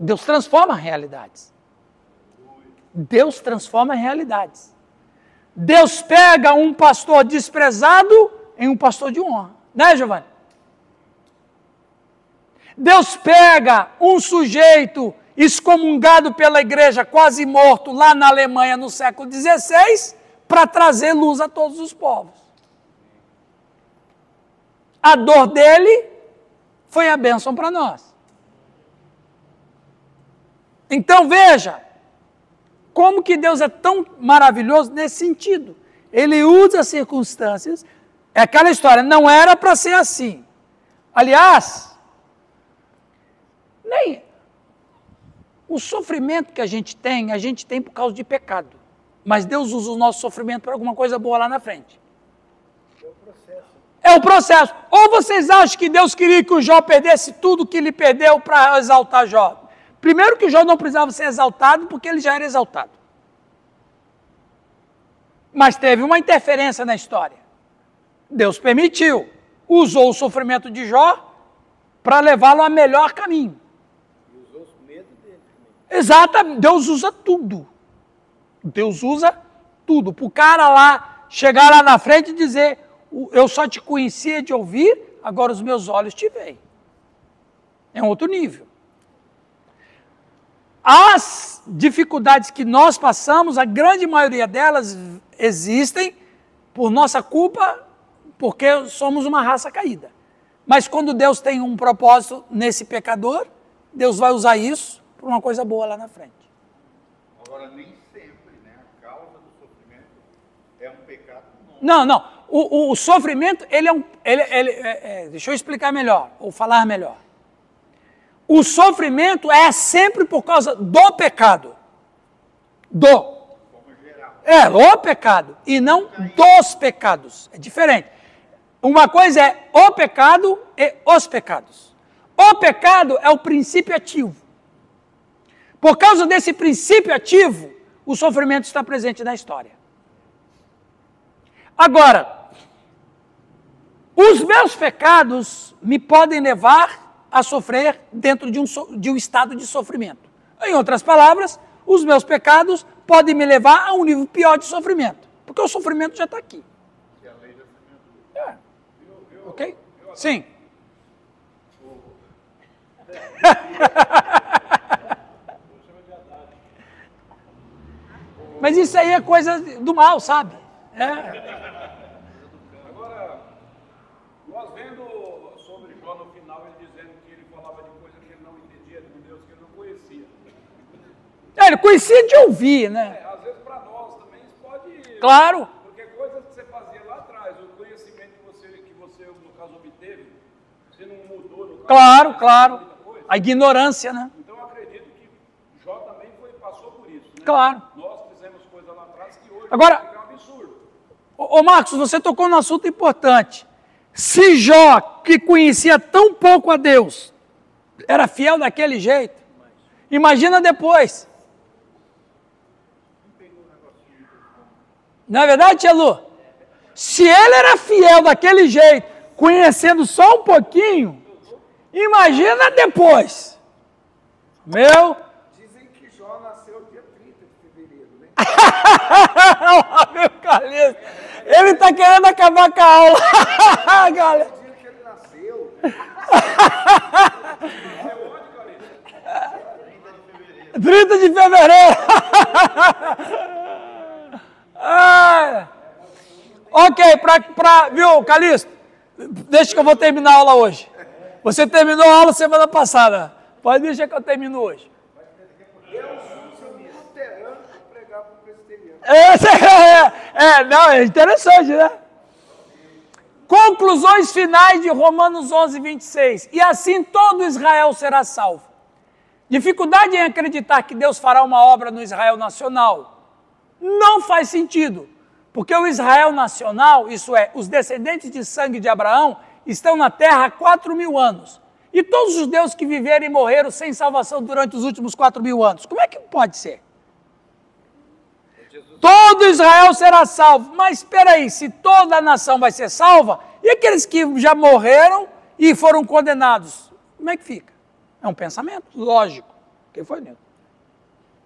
Deus transforma realidades. Deus transforma realidades. Deus pega um pastor desprezado em um pastor de honra. Né, Giovanni? Deus pega um sujeito excomungado pela igreja, quase morto, lá na Alemanha no século XVI, para trazer luz a todos os povos. A dor dele foi a bênção para nós. Então veja, como que Deus é tão maravilhoso nesse sentido. Ele usa as circunstâncias, é aquela história, não era para ser assim. Aliás, nem o sofrimento que a gente tem por causa de pecado. Mas Deus usa o nosso sofrimento para alguma coisa boa lá na frente. É o processo. Ou vocês acham que Deus queria que o Jó perdesse tudo que ele perdeu para exaltar Jó? Primeiro que o Jó não precisava ser exaltado, porque ele já era exaltado. Mas teve uma interferência na história. Deus permitiu, usou o sofrimento de Jó para levá-lo a melhor caminho. E usou o medo dele também. Exatamente, Deus usa tudo. Deus usa tudo. Para o cara lá, chegar lá na frente e dizer, eu só te conhecia de ouvir, agora os meus olhos te veem. É um outro nível. As dificuldades que nós passamos, a grande maioria delas existem por nossa culpa, porque somos uma raça caída. Mas quando Deus tem um propósito nesse pecador, Deus vai usar isso para uma coisa boa lá na frente. Agora, nem sempre, né, a causa do sofrimento é um pecado. Não. O sofrimento, ele é um... deixa eu explicar melhor, ou falar melhor. O sofrimento é sempre por causa do pecado. O pecado, e não dos pecados. É diferente. Uma coisa é o pecado e os pecados. O pecado é o princípio ativo. Por causa desse princípio ativo, o sofrimento está presente na história. Agora, os meus pecados me podem levar a sofrer dentro de um estado de sofrimento. Em outras palavras, os meus pecados podem me levar a um nível pior de sofrimento, porque o sofrimento já está aqui. Que é a lei da semeadura. Ok? Sim. Mas isso aí é coisa do mal, sabe? Agora, nós vendo sobre Jó no final, ele dizendo que ele falava de coisa que ele não entendia, de um Deus que ele não conhecia. Ele conhecia de ouvir, né? Às vezes para nós também isso pode... Claro. Porque coisas que você fazia lá atrás, o conhecimento que você no caso, obteve, você não mudou no caso. Claro. A ignorância, né? Então eu acredito que Jó também passou por isso, né? Claro. Nós fizemos coisa lá atrás que hoje Agora, é um absurdo. Ô Marcos, você tocou num assunto importante. Se Jó, que conhecia tão pouco a Deus, era fiel daquele jeito, imagina depois. Não é verdade, tia Lu? Se ele era fiel daquele jeito, conhecendo só um pouquinho, imagina depois. Dizem que Jó nasceu dia 30 de fevereiro, né? Meu Calixto, ele está querendo acabar com a aula. Galera. O dia que ele nasceu. 30 de fevereiro. Ok, viu, Calixto? Deixa que eu vou terminar a aula hoje. Você terminou a aula semana passada. Pode deixar que eu termino hoje. Deus usa um luterano para pregar para o presbiteriano. Não, é interessante, né? Conclusões finais de Romanos 11, 26. E assim todo Israel será salvo. Dificuldade em acreditar que Deus fará uma obra no Israel nacional não faz sentido, porque o Israel nacional, isso é, os descendentes de sangue de Abraão, estão na terra há 4.000 anos. E todos os judeus que viveram e morreram sem salvação durante os últimos 4.000 anos. Como é que pode ser? Todo Israel será salvo. Mas espera aí, se toda a nação vai ser salva, e aqueles que já morreram e foram condenados? Como é que fica? É um pensamento lógico. Quem foi, Nilton?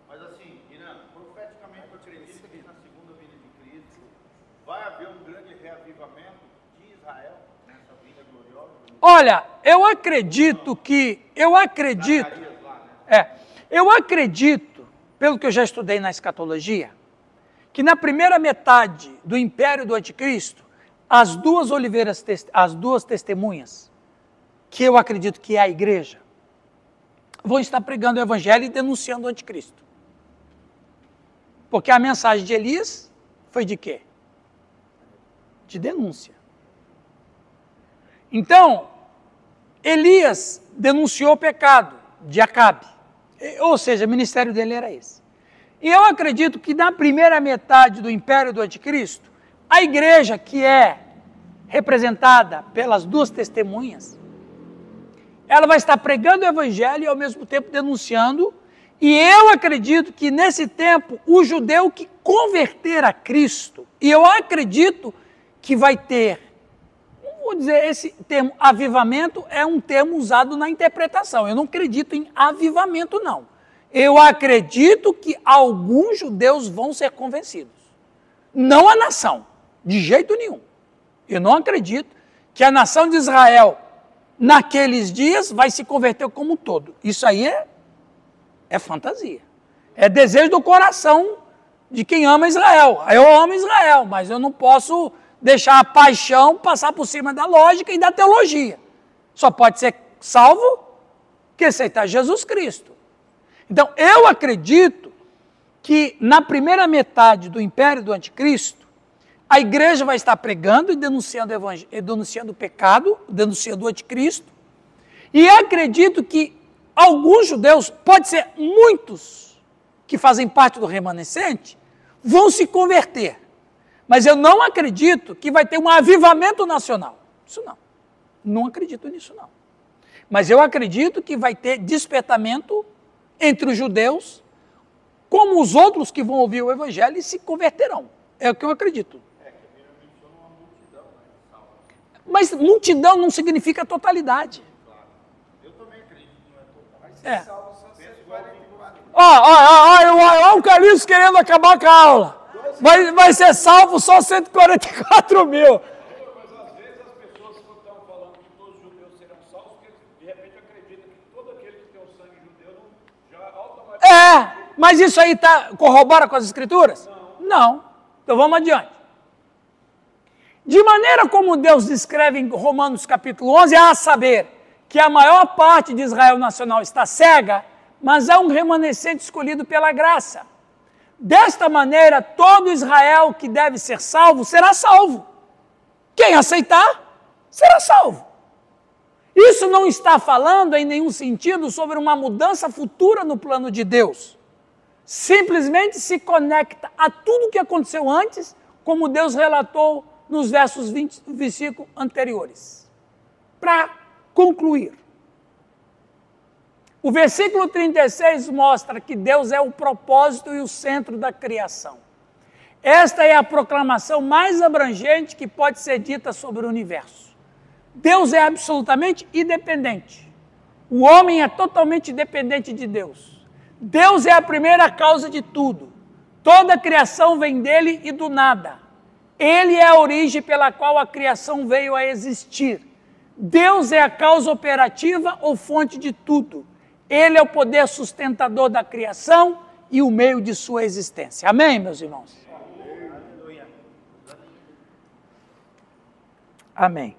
Mas assim, Irã, profeticamente eu acredito que na segunda vinda de Cristo vai haver um grande reavivamento de Israel nessa vinda gloriosa. Olha, eu acredito, pelo que eu já estudei na escatologia, que na primeira metade do império do anticristo, as duas testemunhas, que eu acredito que é a igreja, vão estar pregando o evangelho e denunciando o anticristo. Porque a mensagem de Elias foi de quê? De denúncia. Então, Elias denunciou o pecado de Acabe. Ou seja, o ministério dele era esse. E eu acredito que na primeira metade do império do anticristo, a igreja que é representada pelas duas testemunhas, ela vai estar pregando o evangelho e ao mesmo tempo denunciando. E eu acredito que nesse tempo, o judeu que converter a Cristo, e eu acredito que vai ter, vou dizer, esse termo avivamento é um termo usado na interpretação. Eu não acredito em avivamento, não. Eu acredito que alguns judeus vão ser convencidos. Não a nação, de jeito nenhum. Eu não acredito que a nação de Israel, naqueles dias, vai se converter como um todo. Isso aí é fantasia. É desejo do coração de quem ama Israel. Eu amo Israel, mas eu não posso deixar a paixão passar por cima da lógica e da teologia. Só pode ser salvo quem aceitar Jesus Cristo. Então, eu acredito que na primeira metade do império do anticristo, a igreja vai estar pregando e denunciando o pecado, denunciando o anticristo, e acredito que alguns judeus, pode ser muitos que fazem parte do remanescente, vão se converter. Mas eu não acredito que vai ter um avivamento nacional. Isso não. Não acredito nisso, não. Mas eu acredito que vai ter despertamento entre os judeus, como os outros que vão ouvir o evangelho e se converterão. É o que eu acredito. Mas multidão não significa totalidade. Eu também acredito que não é total. Vai ser salvo só 144. Olha o Calixto querendo acabar com a aula. Vai ser salvo só 144 mil. Mas às vezes as pessoas que estão falando que todos os judeus serão salvos, porque de repente acreditam que todo aquele que tem o sangue judeu já automaticamente... Mas isso aí corrobora com as escrituras? Não. Então vamos adiante. De maneira como Deus descreve em Romanos capítulo 11, a saber que a maior parte de Israel nacional está cega, mas há um remanescente escolhido pela graça. Desta maneira, todo Israel que deve ser salvo, será salvo. Quem aceitar, será salvo. Isso não está falando em nenhum sentido sobre uma mudança futura no plano de Deus. Simplesmente se conecta a tudo o que aconteceu antes, como Deus relatou nos versículos anteriores. Para concluir, o versículo 36 mostra que Deus é o propósito e o centro da criação. Esta é a proclamação mais abrangente que pode ser dita sobre o universo. Deus é absolutamente independente. O homem é totalmente dependente de Deus. Deus é a primeira causa de tudo. Toda a criação vem dele e do nada. Ele é a origem pela qual a criação veio a existir. Deus é a causa operativa ou fonte de tudo. Ele é o poder sustentador da criação e o meio de sua existência. Amém, meus irmãos? Amém.